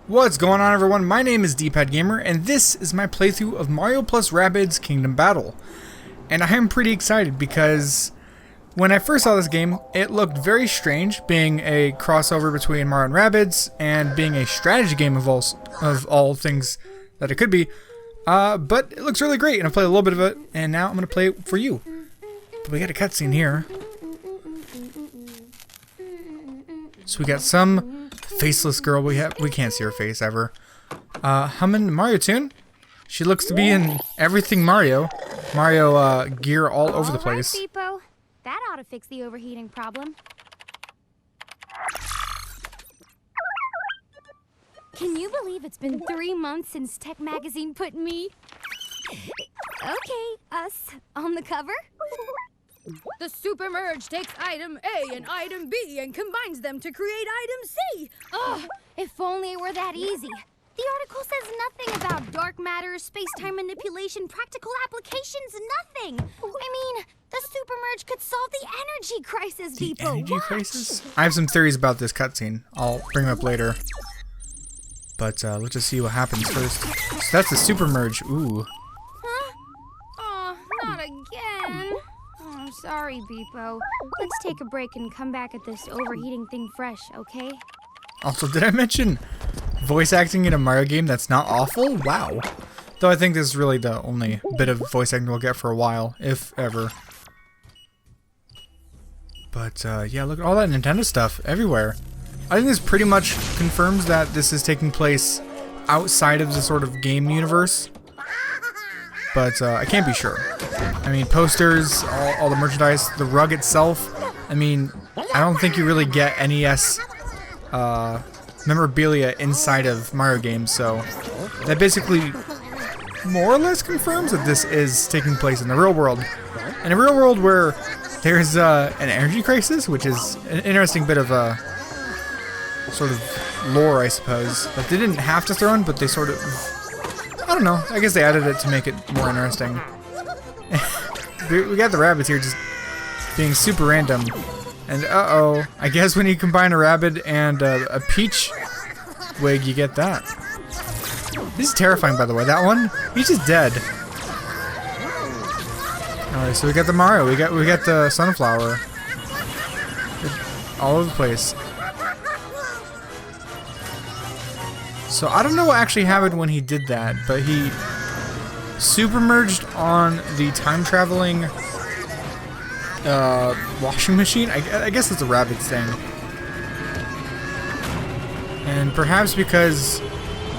What's going on, everyone? My name is DPadGamer, and this is my playthrough of Mario plus Rabbids Kingdom Battle. And I am pretty excited because when I first saw this game, it looked very strange, being a crossover between Mario and Rabbids and being a strategy game of all things that it could be. But it looks really great, and I played a little bit of it, and now I'm going to play it for you. But we got a cutscene here. So we got some faceless girl. We can't see her face ever. Humming the Mario tune. She looks to be in everything Mario. Mario gear all over the place. All right, Beepo. That ought to fix the overheating problem. Can you believe it's been 3 months since Tech Magazine put me, us, on the cover? The Super Merge takes item A and item B and combines them to create item C. Ugh, if only it were that easy. The article says nothing about dark matter, space-time manipulation, practical applications, nothing. I mean, the Super Merge could solve the energy crisis, The Beepo. energy crisis? I have some theories about this cutscene. I'll bring them up later. But let's just see what happens first. So that's the Super Merge. Ooh. Huh? Oh, not again. Oh, sorry, Beepo. Let's take a break and come back at this overheating thing fresh, okay? Also, did I mention voice acting in a Mario game that's not awful? Wow. Though I think this is really the only bit of voice acting we'll get for a while, if ever. But yeah, look at all that Nintendo stuff everywhere. I think this pretty much confirms that this is taking place outside of the sort of game universe. But I can't be sure. I mean, posters, all the merchandise, the rug itself. I mean, I don't think you really get NES memorabilia inside of Mario games, so that basically more or less confirms that this is taking place in the real world. In a real world where there's an energy crisis, which is an interesting bit of sort of lore, I suppose, that they didn't have to throw in, but they sort of, I don't know, I guess they added it to make it more interesting. We got the Rabbids here just being super random. And uh-oh, I guess when you combine a Rabbid and a Peach wig, you get that. This is terrifying, by the way. That one, he's just dead. Alright, so we got the Mario, we got the Sunflower. All over the place. So I don't know what actually happened when he did that, but he super merged on the time traveling washing machine. I guess it's a Rabbids thing. And perhaps because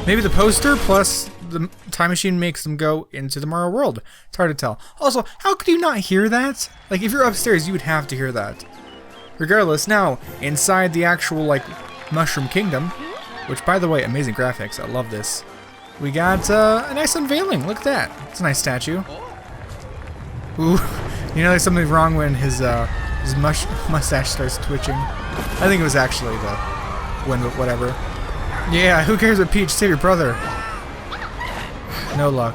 maybe the poster plus the time machine makes them go into the Mario world. It's hard to tell. Also, how could you not hear that? Like, if you're upstairs, you would have to hear that. Regardless, now, inside the actual, like, Mushroom Kingdom, which, by the way, amazing graphics. I love this. We got a nice unveiling. Look at that. It's a nice statue. Ooh, you know there's something wrong when his mustache starts twitching. I think it was actually the wind, but whatever. Yeah, who cares what Peach? Save your brother. No luck.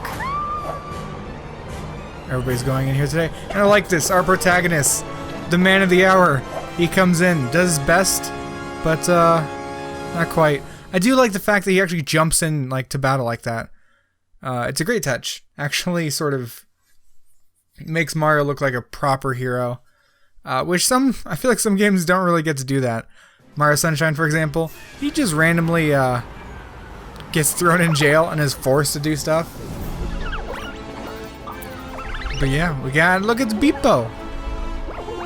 Everybody's going in here today. And I like this. Our protagonist, the man of the hour. He comes in, does his best, but not quite. I do like the fact that he actually jumps in like to battle like that. It's a great touch. Actually, sort of makes Mario look like a proper hero, which I feel like some games don't really get to do that. Mario Sunshine, for example, he just randomly gets thrown in jail and is forced to do stuff. But yeah, look at the Beepo.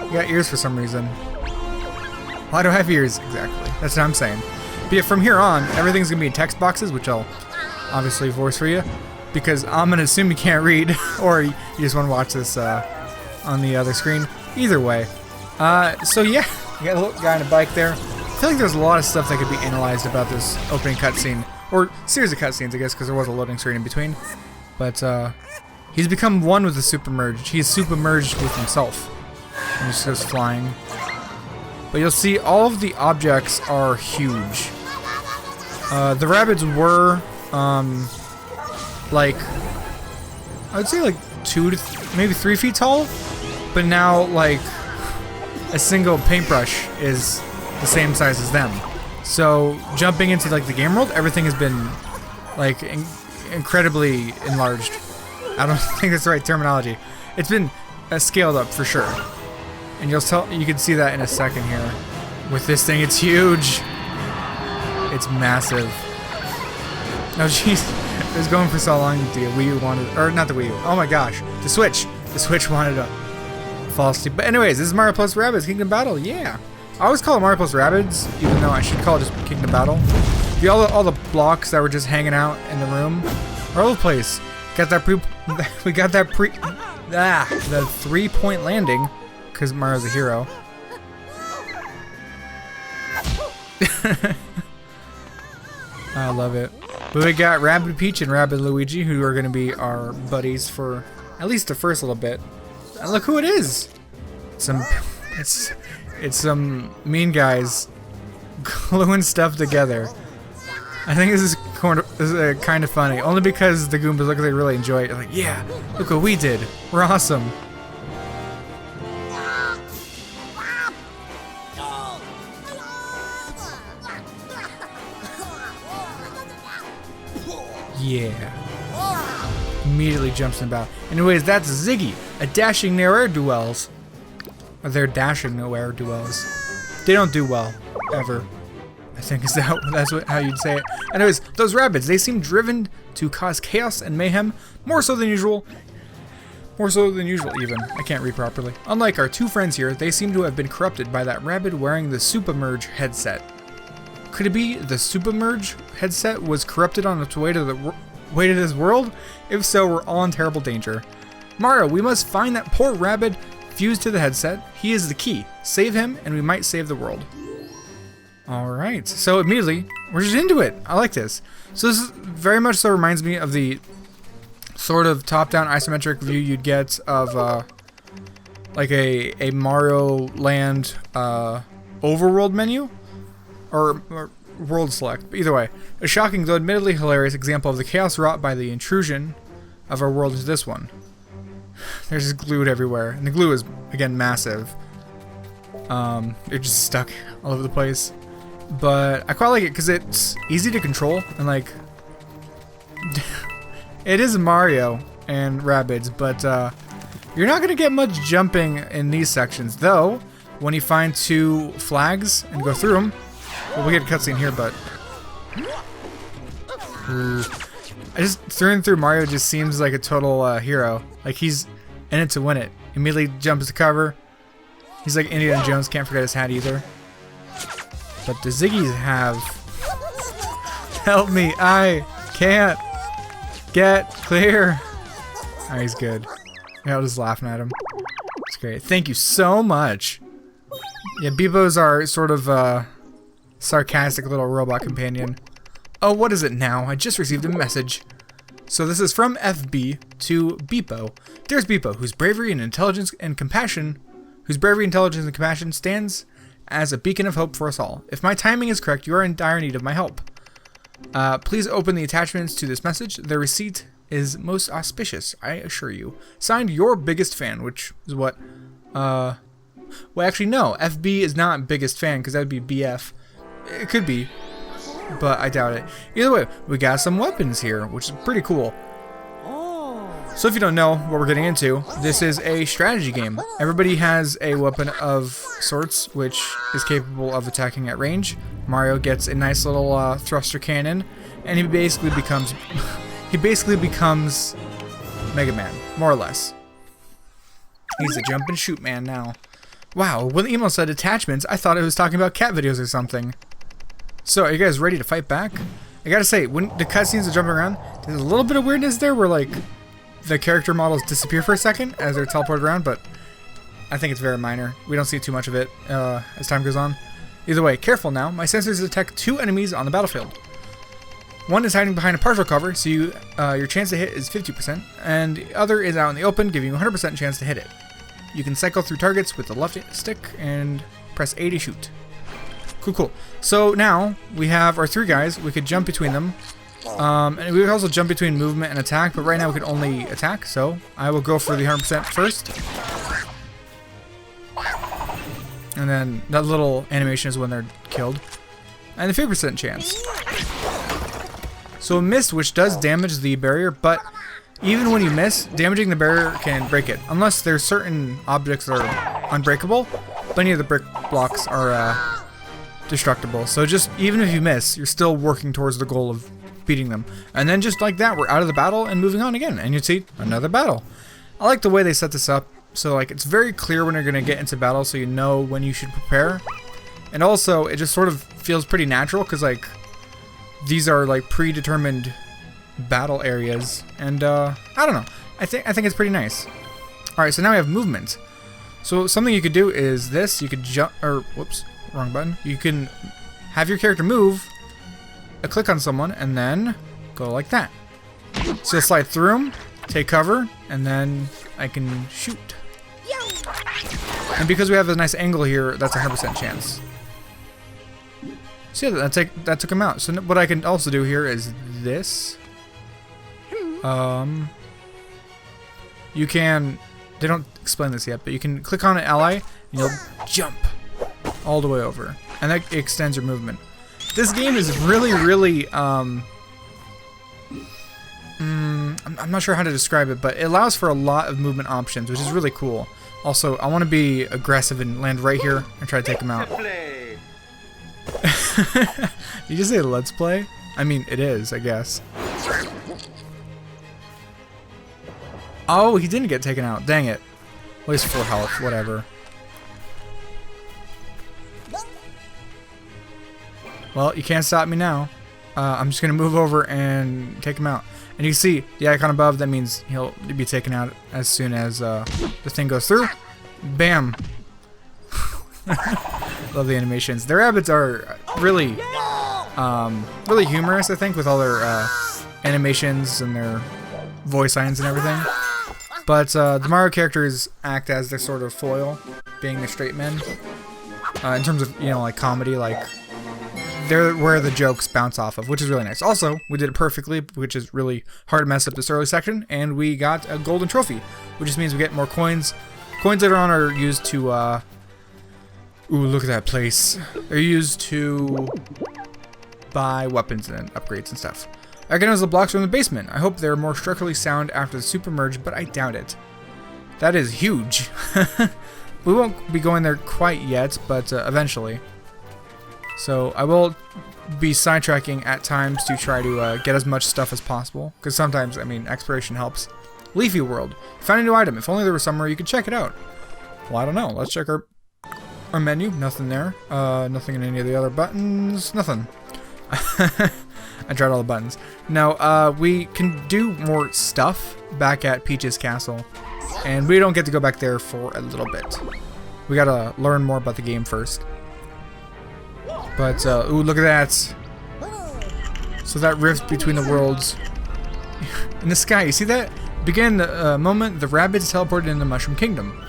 We got ears for some reason. Why do I have ears? Exactly. That's what I'm saying. But yeah, from here on, everything's going to be in text boxes, which I'll obviously voice for you, because I'm going to assume you can't read, or you just want to watch this on the other screen. Either way. So yeah, you got a little guy on a bike there. I feel like there's a lot of stuff that could be analyzed about this opening cutscene, or series of cutscenes, I guess, because there was a loading screen in between. But he's become one with the Super Merge. He's super merged with himself. And he just goes flying. But you'll see all of the objects are huge. The Rabbids were, like, I would say like 2 to maybe 3 feet tall, but now like a single paintbrush is the same size as them. So jumping into like the game world, everything has been like incredibly enlarged. I don't think that's the right terminology. It's been scaled up for sure, and you can see that in a second here. With this thing, it's huge. It's massive. Oh jeez, it was going for so long. The Wii U wanted, or not the Wii U. Oh my gosh, the Switch. The Switch wanted to fall asleep. But anyways, this is Mario plus Rabbids Kingdom Battle. Yeah, I always call it Mario plus Rabbids, even though I should call it just Kingdom Battle. All the blocks that were just hanging out in the room are all over the place. Got that we got that the 3-point landing, because Mario's a hero. I love it. But we got Rabbid Peach and Rabbid Luigi, who are going to be our buddies for at least the first little bit. And look who it is! It's some mean guys gluing stuff together. I think this is kind of funny, only because the Goombas look like they really enjoy it. They're like, yeah, look what we did. We're awesome. Yeah. Immediately jumps in battle. Anyways, that's Ziggy, a dashing ne'er-do-wells. Or they're dashing ne'er-do-wells. They don't do well, ever. I think that's how you'd say it. Anyways, those Rabbids, they seem driven to cause chaos and mayhem, more so than usual. More so than usual, even. I can't read properly. Unlike our two friends here, they seem to have been corrupted by that Rabbid wearing the Supermerge headset. Could it be the Supermerge headset was corrupted on its way to this world? If so, we're all in terrible danger. Mario, we must find that poor Rabbid fused to the headset. He is the key. Save him, and we might save the world. Alright, so immediately, we're just into it. I like this. So this is very much so reminds me of the sort of top-down isometric view you'd get of like a Mario Land overworld menu. Or world select. But either way, a shocking though admittedly hilarious example of the chaos wrought by the intrusion of our world into this one. There's just glued everywhere, and the glue is again massive. They're just stuck all over the place. But I quite like it because it's easy to control and like it is Mario and Rabbids, but you're not gonna get much jumping in these sections. Though, when you find two flags and go through them. Well, we get a cutscene here, but I just through and through Mario just seems like a total hero. Like he's in it to win it. Immediately jumps to cover. He's like Indiana Jones, can't forget his hat either. But the Ziggies have help me, I can't get clear. Oh, he's good. Yeah, I was just laughing at him. It's great. Thank you so much. Yeah, Beebo's our sort of sarcastic little robot companion. Oh, what is it now? I just received a message. So this is from FB to Beepo. There's Beepo, whose bravery and intelligence and compassion stands as a beacon of hope for us all. If my timing is correct, you are in dire need of my help. Please open the attachments to this message. The receipt is most auspicious, I assure you. Signed, your biggest fan, which is what, well, actually, no. FB is not biggest fan, because that would be BF. It could be, but I doubt it. Either way, we got some weapons here, which is pretty cool. So if you don't know what we're getting into, this is a strategy game. Everybody has a weapon of sorts, which is capable of attacking at range. Mario gets a nice little thruster cannon, and he basically becomes Mega Man, more or less. He's a jump and shoot man now. Wow, when the email said attachments, I thought it was talking about cat videos or something. So, are you guys ready to fight back? I gotta say, when the cutscenes are jumping around, there's a little bit of weirdness there where, like, the character models disappear for a second as they're teleported around, but I think it's very minor. We don't see too much of it as time goes on. Either way, careful now. My sensors detect two enemies on the battlefield. One is hiding behind a partial cover, so your chance to hit is 50%, and the other is out in the open, giving you a 100% chance to hit it. You can cycle through targets with the left stick and press A to shoot. Cool. So now we have our three guys. We could jump between them. And we could also jump between movement and attack, but right now we can only attack, so I will go for the 100% first. And then that little animation is when they're killed. and a 50% chance. So a miss, which does damage the barrier, but even when you miss, damaging the barrier can break it, unless there's certain objects that are unbreakable. Plenty of the brick blocks are destructible. So just even if you miss, you're still working towards the goal of beating them. And then just like that, we're out of the battle and moving on again, and you see another battle. I like the way they set this up. So like it's very clear when you're gonna get into battle, so you know when you should prepare. And also it just sort of feels pretty natural because like these are like predetermined battle areas, and I don't know. I think it's pretty nice. All right, so now we have movement. So something you could do is this. You could jump, or whoops, wrong button. You can have your character move, click on someone, and then go like that. So slide through them, take cover, and then I can shoot. And because we have a nice angle here, that's a 100% chance. So yeah, that took him out. So what I can also do here is this. You can, they don't explain this yet, but you can click on an ally and you'll jump all the way over, and that extends your movement. This game is really, really, I'm not sure how to describe it, but it allows for a lot of movement options, which is really cool. Also, I want to be aggressive and land right here and try to take him out. You just say let's play? I mean, it is, I guess. Oh, he didn't get taken out. Dang it. Well, he's full health. Whatever. Well, you can't stop me now. I'm just going to move over and take him out. And you see the icon above. That means he'll be taken out as soon as the thing goes through. Bam. Love the animations. The Rabbids are really, really humorous, I think, with all their animations and their voice lines and everything. But the Mario characters act as their sort of foil, being the straight men. In terms of, you know, like comedy, like they're where the jokes bounce off of, which is really nice. Also, we did it perfectly, which is really hard to mess up this early section, and we got a golden trophy, which just means we get more coins. Coins later on are used to, ooh, look at that place. They're used to buy weapons and upgrades and stuff. I recognize the blocks from the basement. I hope they're more structurally sound after the super merge, but I doubt it. That is huge. We won't be going there quite yet, but eventually. So I will be sidetracking at times to try to get as much stuff as possible, because sometimes, I mean, exploration helps. Leafy World. Found a new item. If only there was somewhere you could check it out. Well, I don't know. Let's check our menu. Nothing there. Nothing in any of the other buttons. Nothing. I tried all the buttons. Now, we can do more stuff back at Peach's castle, and we don't get to go back there for a little bit. We gotta learn more about the game first. But, ooh, look at that. So that rift between the worlds in the sky, you see that? Began the moment the Rabbids teleported into the Mushroom Kingdom.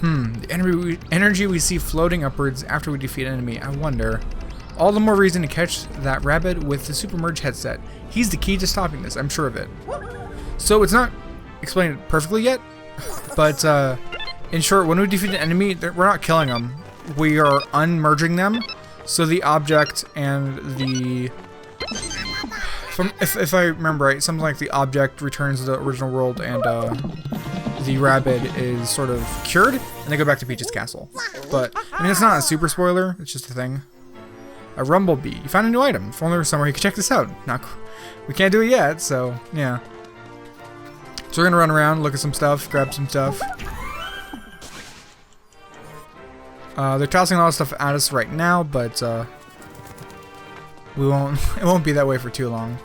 The energy we see floating upwards after we defeat an enemy, I wonder. All the more reason to catch that Rabbid with the Super Merge headset. He's the key to stopping this, I'm sure of it. So it's not explained perfectly yet, but in short, when we defeat an enemy, we're not killing them. We are unmerging them, so the object and the... If I remember right, something like the object returns to the original world, and the Rabbid is sort of cured, and they go back to Peach's castle. But, I mean, it's not a super spoiler, it's just a thing. A Rumblebee. You found a new item. If only there was somewhere you could check this out. We can't do it yet, so yeah. So we're gonna run around, look at some stuff, grab some stuff. They're tossing a lot of stuff at us right now, but we won't. It won't be that way for too long.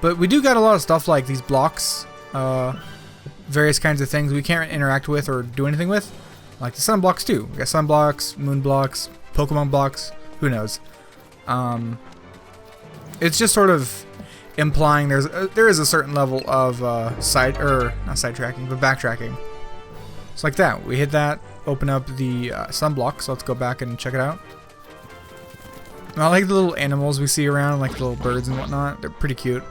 But we do got a lot of stuff like these blocks, various kinds of things we can't interact with or do anything with, like the sun blocks too. We got sun blocks, moon blocks, Pokemon blocks. Who knows? It's just sort of implying there is a certain level of not sidetracking, but backtracking. It's like that. We hit that, open up the sunblock, so let's go back and check it out. I like the little animals we see around, like the little birds and whatnot. They're pretty cute.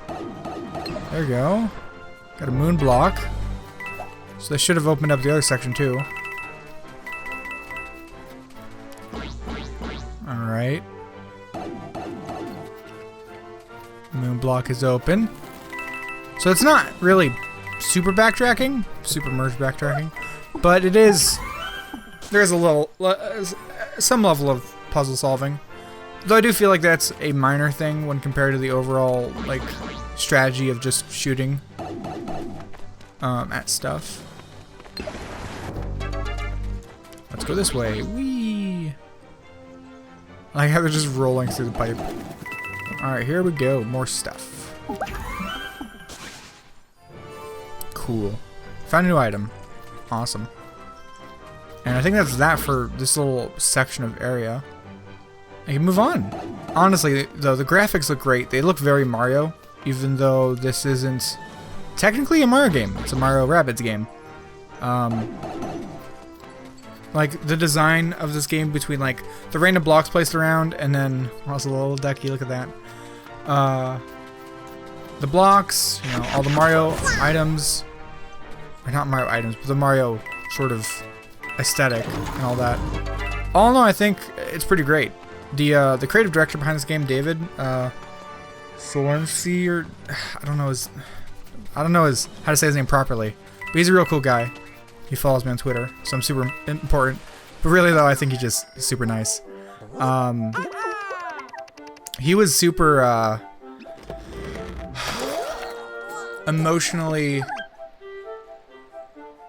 There we go. Got a moon block. So they should have opened up the other section too. Moon block is open. So it's not really super backtracking, super merge backtracking, but it is. There's a little, some level of puzzle solving. Though I do feel like that's a minor thing when compared to the overall like strategy of just shooting at stuff. Let's go this way. Whee! I like how they're just rolling through the pipe. Alright, here we go. More stuff. Cool. Found a new item. Awesome. And I think that's that for this little section of area. I can move on. Honestly, though, the graphics look great. They look very Mario, even though this isn't technically a Mario game. It's a Mario Rabbids game. Like, the design of this game between, like, the random blocks placed around, and then, also a little ducky, look at that. The blocks, you know, all the Mario items, or not Mario items, but the Mario sort of aesthetic and all that. All in all, I think it's pretty great. The creative director behind this game, David, Solensi, or I don't know how to say his name properly, but he's a real cool guy. He follows me on Twitter, so I'm super important. But really, though, I think he's just super nice. He was super emotionally.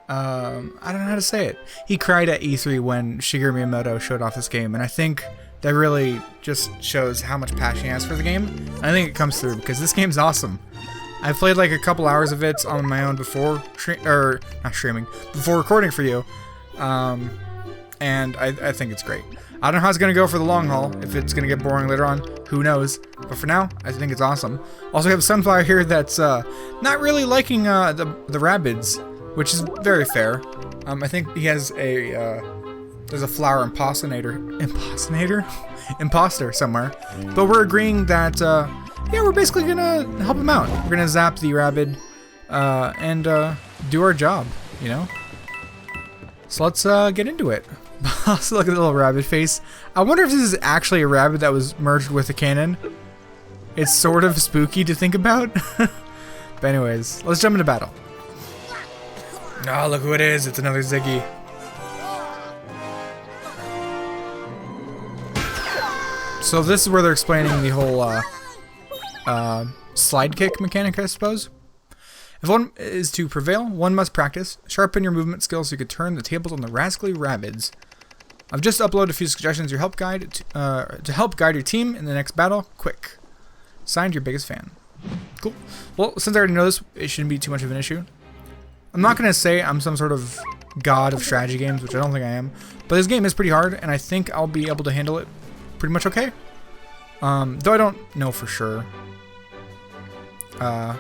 I don't know how to say it. He cried at E3 when Shigeru Miyamoto showed off this game, and I think that really just shows how much passion he has for the game. And I think it comes through because this game's awesome. I played like a couple hours of it on my own before, before recording for you, and I think it's great. I don't know how it's gonna go for the long haul. If it's gonna get boring later on, who knows? But for now, I think it's awesome. Also, we have Sunflower here that's not really liking the Rabbids, which is very fair. I think he has a there's a flower imposter somewhere, but we're agreeing that yeah, we're basically gonna help him out. We're gonna zap the Rabbid and do our job, you know. So let's get into it. Also, look at the little rabbit face. I wonder if this is actually a rabbit that was merged with a cannon. It's sort of spooky to think about. But anyways, let's jump into battle. Oh, look who it is. It's another Ziggy. So this is where they're explaining the whole slide kick mechanic, I suppose. If one is to prevail, one must practice. Sharpen your movement skills so you could turn the tables on the rascally Rabbids. I've just uploaded a few suggestions to help guide your team in the next battle. Quick. Signed, your biggest fan. Cool. Well, since I already know this, it shouldn't be too much of an issue. I'm not going to say I'm some sort of god of strategy games, which I don't think I am. But this game is pretty hard, and I think I'll be able to handle it pretty much okay. Though I don't know for sure. I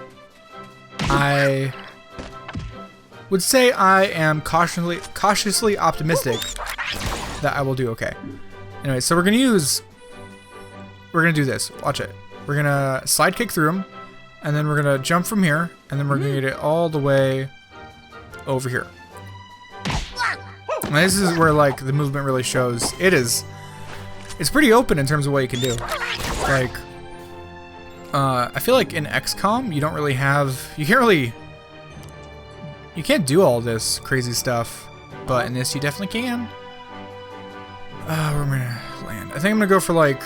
would say I am cautiously optimistic that I will do okay. Anyway, so we're gonna do this. Watch it. We're gonna slide kick through them, and then we're gonna jump from here, and then we're gonna get it all the way over here. And this is where like the movement really shows. It's pretty open in terms of what you can do. Like, I feel like in XCOM you don't really have, you can't do all this crazy stuff, but in this you definitely can. Where am I gonna land? I think I'm gonna go for like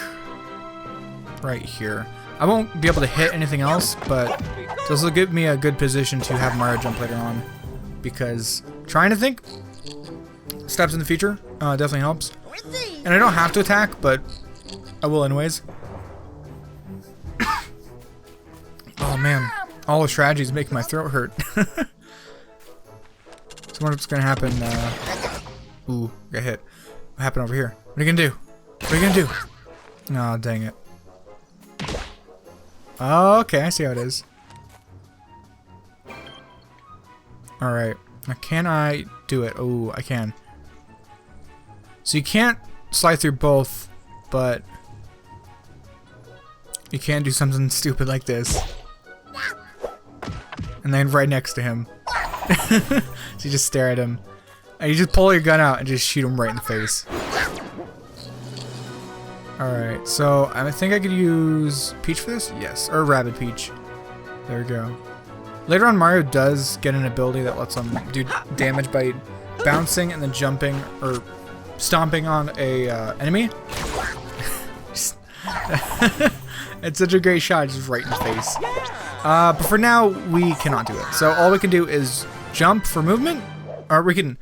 right here. I won't be able to hit anything else, but this will give me a good position to have Mario jump later on, because trying to think steps in the future definitely helps. And I don't have to attack, but I will anyways. Oh man, all the strategies make my throat hurt. So what's gonna happen? Ooh, got hit. What happened over here? What are you gonna do? What are you gonna do? Oh, dang it. Oh, okay, I see how it is. Alright. Now can I do it? Oh, I can. So you can't slide through both, but you can do something stupid like this. And then right next to him. So you just stare at him. And you just pull your gun out and just shoot him right in the face. Alright, so I think I could use Peach for this? Yes, or Rabbid Peach. There we go. Later on, Mario does get an ability that lets him do damage by bouncing and then jumping or stomping on a enemy. It's such a great shot, just right in the face. But for now, we cannot do it. So all we can do is jump for movement, or we can,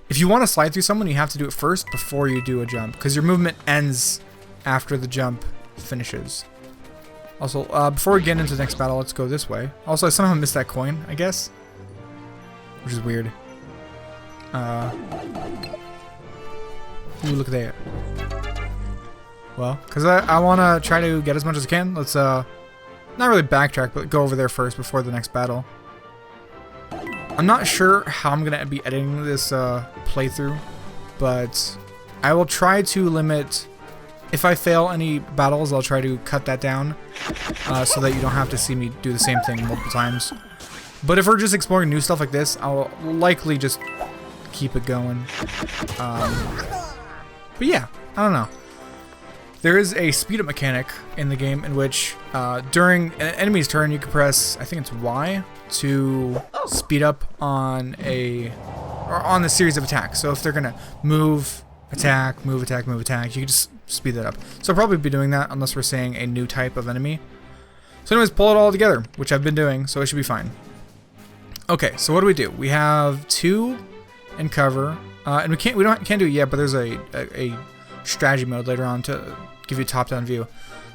if you want to slide through someone, you have to do it first before you do a jump, because your movement ends after the jump finishes. Also, before we get into the next battle, let's go this way. Also, I somehow missed that coin, I guess, which is weird. Ooh, look at that. Well, because I want to try to get as much as I can, let's, not really backtrack, but go over there first before the next battle. I'm not sure how I'm going to be editing this playthrough, but I will try to limit, if I fail any battles, I'll try to cut that down so that you don't have to see me do the same thing multiple times. But if we're just exploring new stuff like this, I'll likely just keep it going. But yeah, I don't know. There is a speed up mechanic in the game in which during an enemy's turn you can press, I think it's Y, to speed up on the series of attacks. So if they're gonna move, attack, move, attack, move, attack, you can just speed that up. So I'll probably be doing that unless we're saying a new type of enemy. So anyways, pull it all together, which I've been doing, so it should be fine. Okay, so what do? We have 2 in cover, and we can't do it yet, but there's a strategy mode later on to give you a top-down view.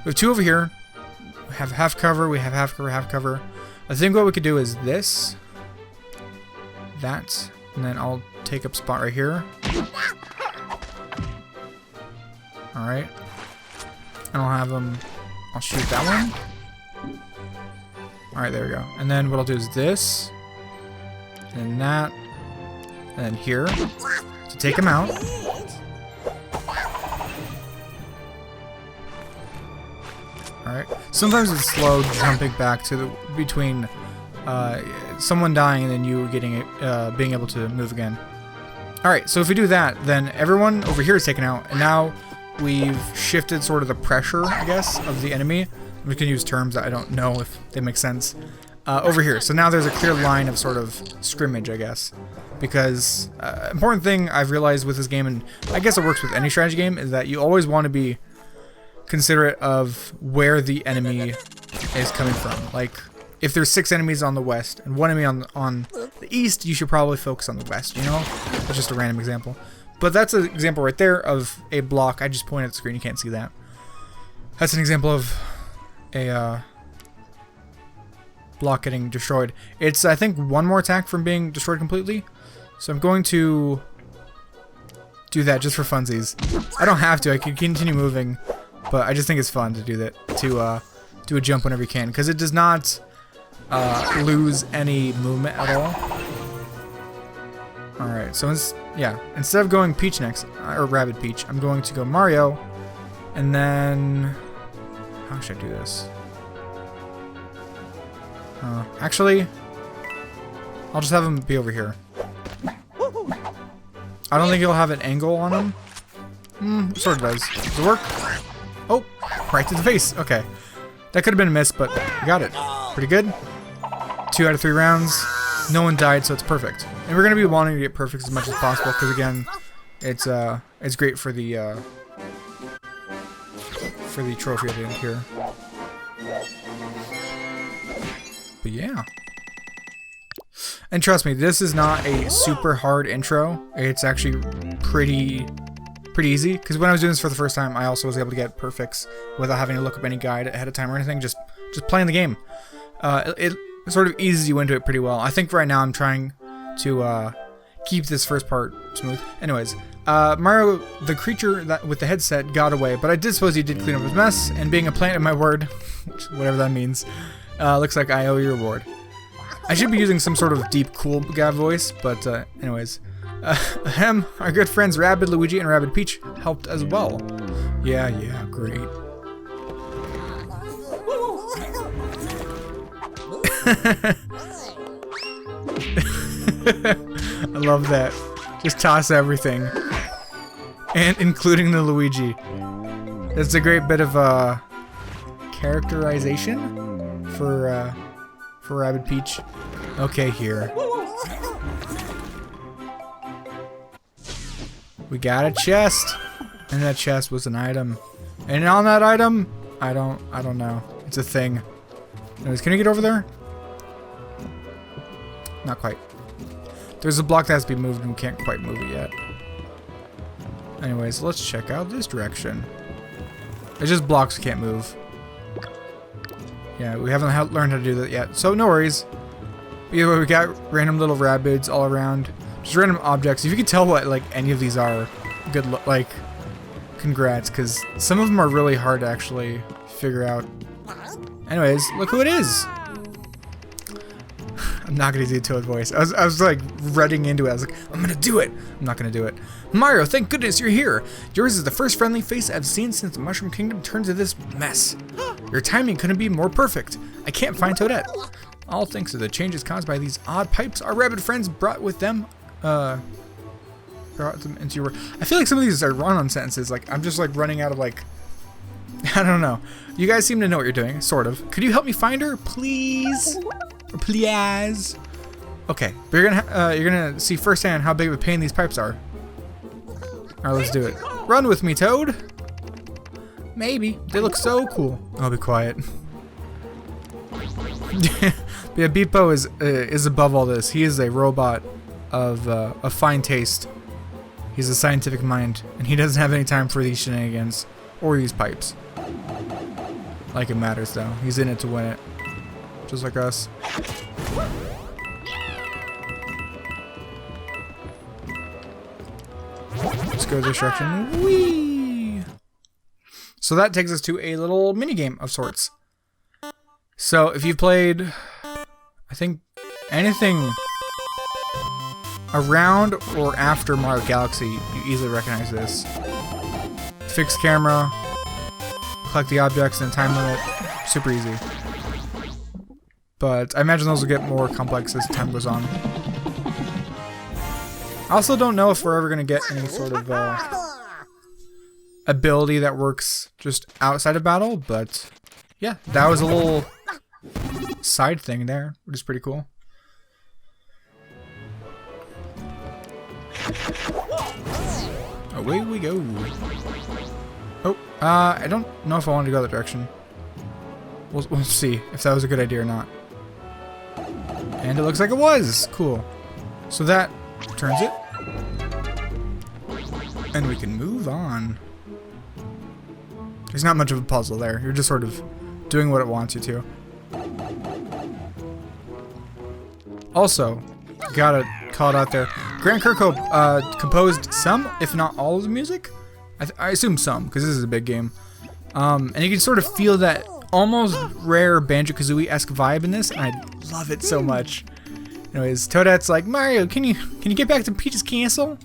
We have 2 over here. We have half cover, we have half cover, half cover. I think what we could do is this, that, and then I'll take up spot right here. Alright. And I'll have them, I'll shoot that one. Alright, there we go. And then what I'll do is this, and that, and then here, to take them out. Alright. Sometimes it's slow jumping back to between someone dying and then you getting being able to move again. Alright, so if we do that, then everyone over here is taken out, and now we've shifted sort of the pressure, I guess, of the enemy. We can use terms that I don't know if they make sense. Over here. So now there's a clear line of sort of scrimmage, I guess. Because important thing I've realized with this game, and I guess it works with any strategy game, is that you always want to be considerate of where the enemy is coming from. Like, if there's 6 enemies on the west and 1 enemy on the east, you should probably focus on the west, you know? That's just a random example. But that's an example right there of a block. I just pointed at the screen, you can't see that. That's an example of a block getting destroyed. It's, I think, 1 more attack from being destroyed completely. So I'm going to do that just for funsies. I don't have to, I can continue moving, but I just think it's fun to do that, to do a jump whenever you can, because it does not lose any movement at all. Alright, so instead of going Peach next, or Rabbid Peach, I'm going to go Mario, and then, how should I do this? Actually, I'll just have him be over here. I don't think he'll have an angle on him. Sort of does. Does it work? Oh, right to the face. Okay. That could have been a miss, but we got it. Pretty good. 2 out of 3 rounds. No one died, so it's perfect. And we're going to be wanting to get perfect as much as possible, because again, it's great for the trophy at the end here. But yeah. And trust me, this is not a super hard intro. It's actually pretty easy, because when I was doing this for the first time, I also was able to get perfects without having to look up any guide ahead of time or anything, just playing the game. It sort of eases you into it pretty well. I think right now I'm trying to keep this first part smooth. Anyways, Mario, the creature that with the headset, got away, but I did suppose he did clean up his mess, and being a plant in my word, whatever that means, looks like I owe you a reward. I should be using some sort of deep, cool guy voice, but anyways. Our good friends Rabbid, Luigi, and Rabbid Peach helped as well. Yeah, great. I love that. Just toss everything. And including the Luigi. It's a great bit of characterization for Rabbid Peach. Okay, here. We got a chest, and that chest was an item. And on that item, I don't know. It's a thing. Anyways, can I get over there? Not quite. There's a block that has to be moved, and we can't quite move it yet. Anyways, let's check out this direction. It's just blocks we can't move. Yeah, we haven't learned how to do that yet, so no worries. Either way, we got random little Rabbids all around. Just random objects. If you can tell what like any of these are, good like congrats, because some of them are really hard to actually figure out. Anyways, look who it is. I'm not gonna do Toad voice. I was like running into it. I was like, I'm gonna do it. I'm not gonna do it. Mario, thank goodness you're here. Yours is the first friendly face I've seen since the Mushroom Kingdom turned to this mess. Your timing couldn't be more perfect. I can't find Toadette. All thanks to the changes caused by these odd pipes our Rabbid friends brought with them. Brought them into your work. I feel like some of these are run-on sentences. Like I'm just like running out of like, I don't know. You guys seem to know what you're doing, sort of. Could you help me find her, please? Please. Okay, but you're gonna see firsthand how big of a pain these pipes are. All right, let's do it. Run with me, Toad. Maybe they look so cool. I'll be quiet. Yeah, Beepo is above all this. He is a robot of fine taste. He's a scientific mind, and he doesn't have any time for these shenanigans or these pipes. Like it matters, though. He's in it to win it, just like us. Let's go this direction. Whee! So that takes us to a little mini game of sorts. So if you've played, I think, anything around or after Mario Galaxy, you easily recognize this. Fixed camera, collect the objects in a time limit, super easy. But I imagine those will get more complex as time goes on. I also don't know if we're ever going to get any sort of ability that works just outside of battle, but yeah, that was a little side thing there, which is pretty cool. Away we go. Oh, I don't know if I want to go that direction. We'll see if that was a good idea or not. And it looks like it was. Cool. So that turns it. And we can move on. There's not much of a puzzle there. You're just sort of doing what it wants you to. Also, gotta call it out there. Grant Kirkhope composed some, if not all of the music. I assume some, because this is a big game. And you can sort of feel that almost rare Banjo-Kazooie-esque vibe in this, and I love it so much. Anyways, Toadette's like, Mario, can you get back to Peach's castle?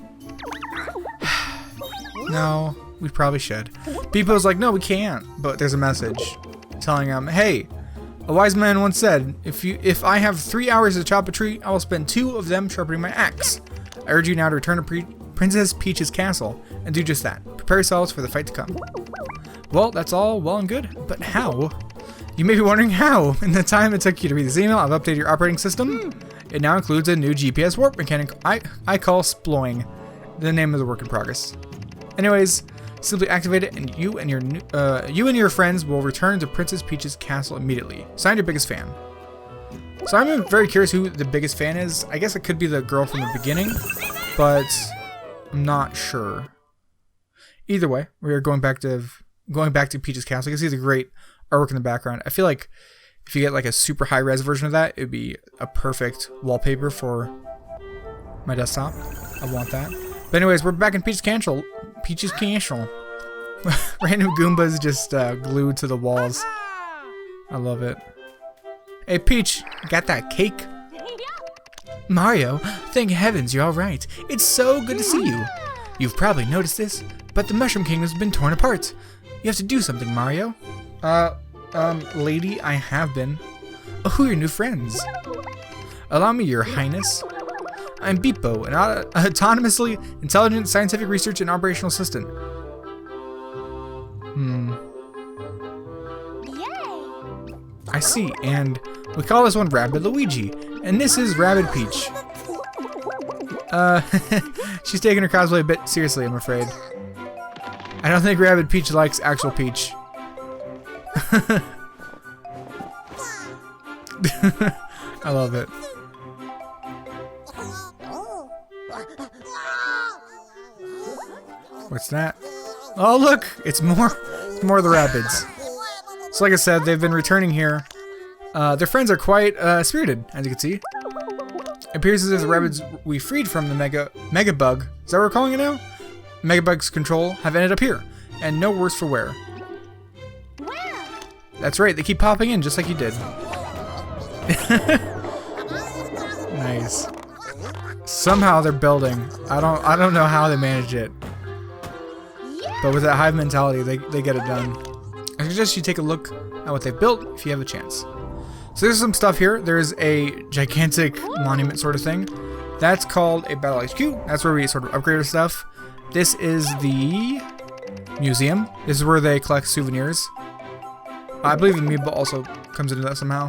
No, we probably should. Beepo's like, no, we can't. But there's a message telling him, hey, a wise man once said, if I have 3 hours to chop a tree, I will spend 2 of them sharpening my axe. I urge you now to return to Princess Peach's castle and do just that. Prepare yourselves for the fight to come. Well, that's all well and good, but how? You may be wondering how. In the time it took you to read this email, I've updated your operating system. It now includes a new GPS warp mechanic I call Sploing, the name of the work in progress. Anyways, simply activate it, and you and your friends will return to Princess Peach's castle immediately. Signed, your biggest fan. So I'm very curious who the biggest fan is. I guess it could be the girl from the beginning, but I'm not sure. Either way, we are going back to Peach's castle. You can see the great artwork in the background. I feel like if you get like a super high res version of that, it'd be a perfect wallpaper for my desktop. I want that. But anyways, we're back in Peach's castle. Peach's castle. Random Goombas just glued to the walls. I love it. Hey Peach, got that cake? Mario, thank heavens you're alright. It's so good to see you. You've probably noticed this, but the Mushroom Kingdom's been torn apart. You have to do something, Mario. Lady, I have been. Oh, who are your new friends? Allow me, your highness. I'm Beepo, an autonomously intelligent scientific research and operational assistant. I see, and we call this one Rabbid Luigi, and this is Rabbid Peach. She's taking her cosplay a bit seriously, I'm afraid. I don't think Rabbid Peach likes actual Peach. I love it. What's that? Oh look! It's more of the Rabbids. So like I said, they've been returning here. Their friends are quite spirited, as you can see. It appears as if the Rabbids we freed from the Mega Bug, is that what we're calling it now? Mega Bug's control, have ended up here, and no worse for wear. That's right, they keep popping in just like you did. Nice. Somehow they're building. I don't know how they managed it. But with that hive mentality, they get it done. I suggest you take a look at what they've built if you have a chance. So there's some stuff here. There's a gigantic monument sort of thing. That's called a Battle HQ. That's where we sort of upgrade our stuff. This is the museum. This is where they collect souvenirs. I believe the amiibo also comes into that somehow.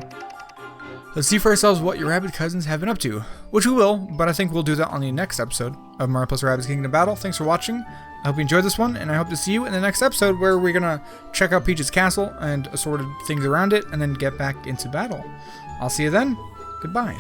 Let's see for ourselves what your Rabbid cousins have been up to. Which we will, but I think we'll do that on the next episode of Mario plus Rabbids Kingdom Battle. Thanks for watching. I hope you enjoyed this one, and I hope to see you in the next episode where we're going to check out Peach's castle and assorted things around it, and then get back into battle. I'll see you then. Goodbye.